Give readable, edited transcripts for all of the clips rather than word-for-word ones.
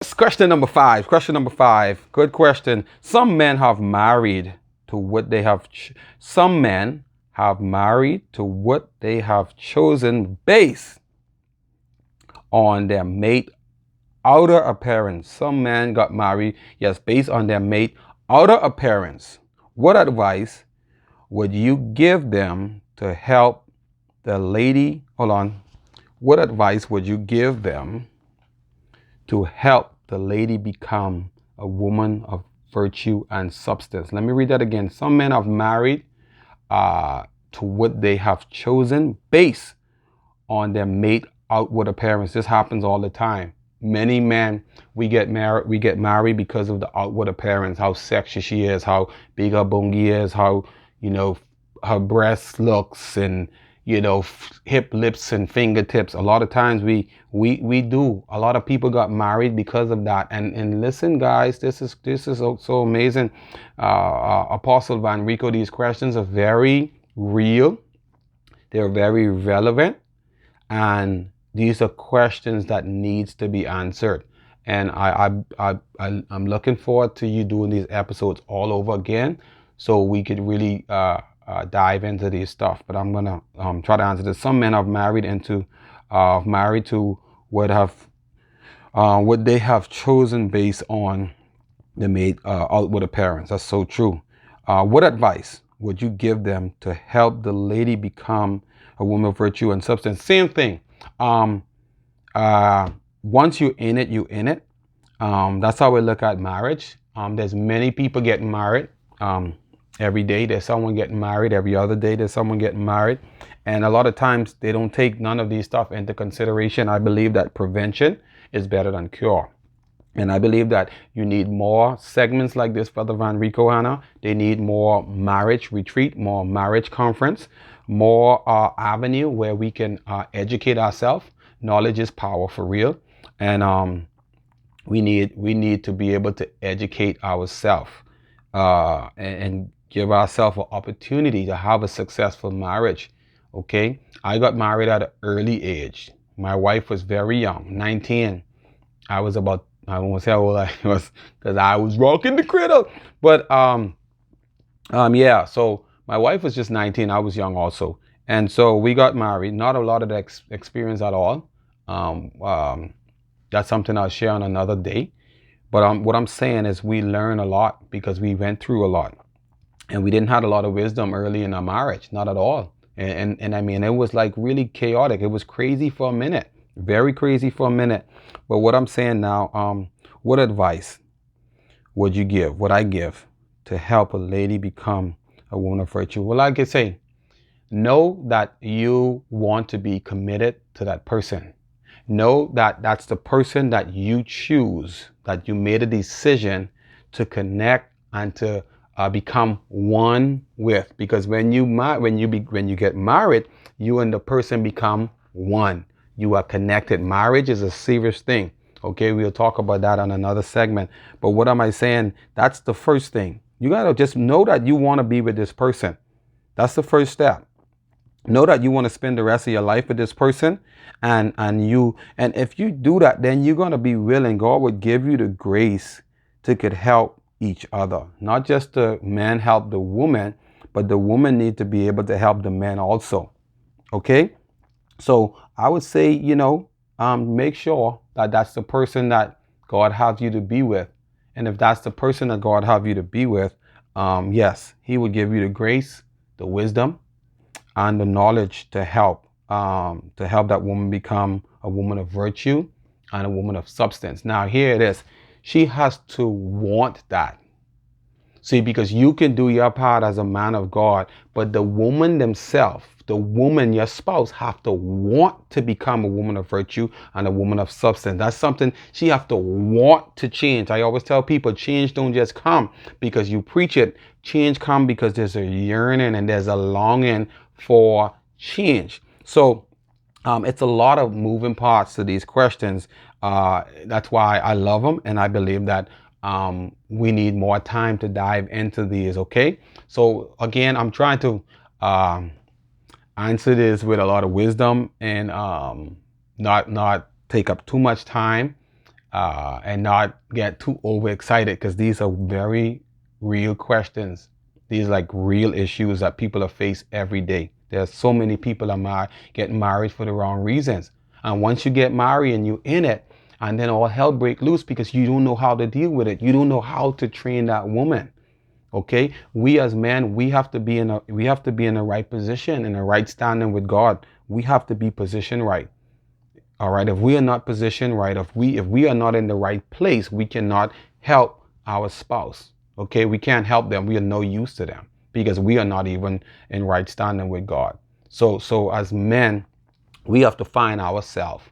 Question number five. Question number five. Good question. Some men have married to what they have. Some men have married to what they have chosen based on their mate outer appearance. Some men got married, yes, based on their mate outer appearance. What advice would you give them to help the lady? Hold on. What advice would you give them to help the lady become a woman of virtue and substance? Let me read that again. Some men have married to what they have chosen based on their mate outward appearance. This happens all the time. Many men, we get married because of the outward appearance, how sexy she is, how big her bongi is, how, her breast looks, and, hip, lips, and fingertips. A lot of times we do. A lot of people got married because of that. And listen, guys, this is so amazing. Apostle Van Rico, these questions are very real. They're very relevant. And these are questions that needs to be answered. And I'm looking forward to you doing these episodes all over again, so we could really dive into these stuff. But I'm gonna try to answer this. Some men have married to what they have chosen based on the mate outward appearance. That's so true. What advice would you give them to help the lady become a woman of virtue and substance? Same thing. Once you're in it, you're in it. That's how we look at marriage. There's many people getting married. Every day there's someone getting married. Every other day there's someone getting married. And a lot of times they don't take none of these stuff into consideration. I believe that prevention is better than cure. And I believe that you need more segments like this, Brother Van Rico, Hannah. They need more marriage retreat, more marriage conference, more avenue where we can educate ourselves. Knowledge is power for real. And we need to be able to educate ourselves and give ourselves an opportunity to have a successful marriage. Okay, I got married at an early age. My wife was very young, 19. I was about, I won't say how old I was because I was rocking the cradle. But yeah, so my wife was just 19. I was young also. And so we got married. Not a lot of experience at all. That's something I'll share on another day. But what I'm saying is we learn a lot because we went through a lot. And we didn't have a lot of wisdom early in our marriage. Not at all. And I mean, it was like really chaotic. It was crazy for a minute. Very crazy for a minute. But what I'm saying now, what advice would you give, would I give to help a lady become a woman of virtue? Well, like I say, know that you want to be committed to that person. Know that that's the person that you choose, that you made a decision to connect and to become one with. Because when you get married, you and the person become one. You are connected. Marriage is a serious thing. Okay, we'll talk about that on another segment. But what am I saying? That's the first thing. You gotta just know that you want to be with this person. That's the first step. Know that you want to spend the rest of your life with this person, and if you do that, then you're gonna be willing. God would give you the grace to could help each other. Not just the man help the woman, but the woman need to be able to help the man also. Okay? So I would say, make sure that that's the person that God has you to be with. And if that's the person that God have you to be with, yes, he will give you the grace, the wisdom, and the knowledge to help that woman become a woman of virtue and a woman of substance. Now here it is. She has to want that. See, because you can do your part as a man of God, but the woman themselves, the woman, your spouse, have to want to become a woman of virtue and a woman of substance. That's something she have to want to change. I always tell people, change don't just come because you preach it. Change come because there's a yearning and there's a longing for change. So it's a lot of moving parts to these questions. That's why I love them, and I believe that we need more time to dive into these. Okay, so again, I'm trying to answer this with a lot of wisdom and not take up too much time. and not get too overexcited, because these are very real questions. These are like real issues that people are face every day. There's so many people are getting married for the wrong reasons. And once you get married and you're in it, and then all hell break loose because you don't know how to deal with it. You don't know how to train that woman. Okay, we as men, we have to be in the right position, in the right standing with God. We have to be positioned right. All right, if we are not positioned right, if we are not in the right place, we cannot help our spouse. Okay, we can't help them. We are no use to them because we are not even in right standing with God. So as men, we have to find ourselves.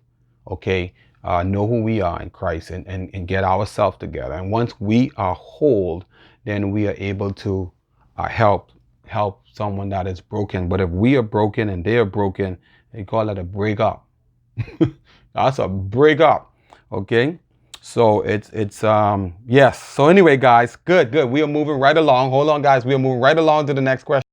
Okay, know who we are in Christ, and get ourselves together. And once we are whole, then we are able to help someone that is broken. But if we are broken and they are broken, they call it a breakup. That's a breakup. Okay. So it's yes. So anyway, guys, good. We are moving right along. Hold on, guys. We are moving right along to the next question.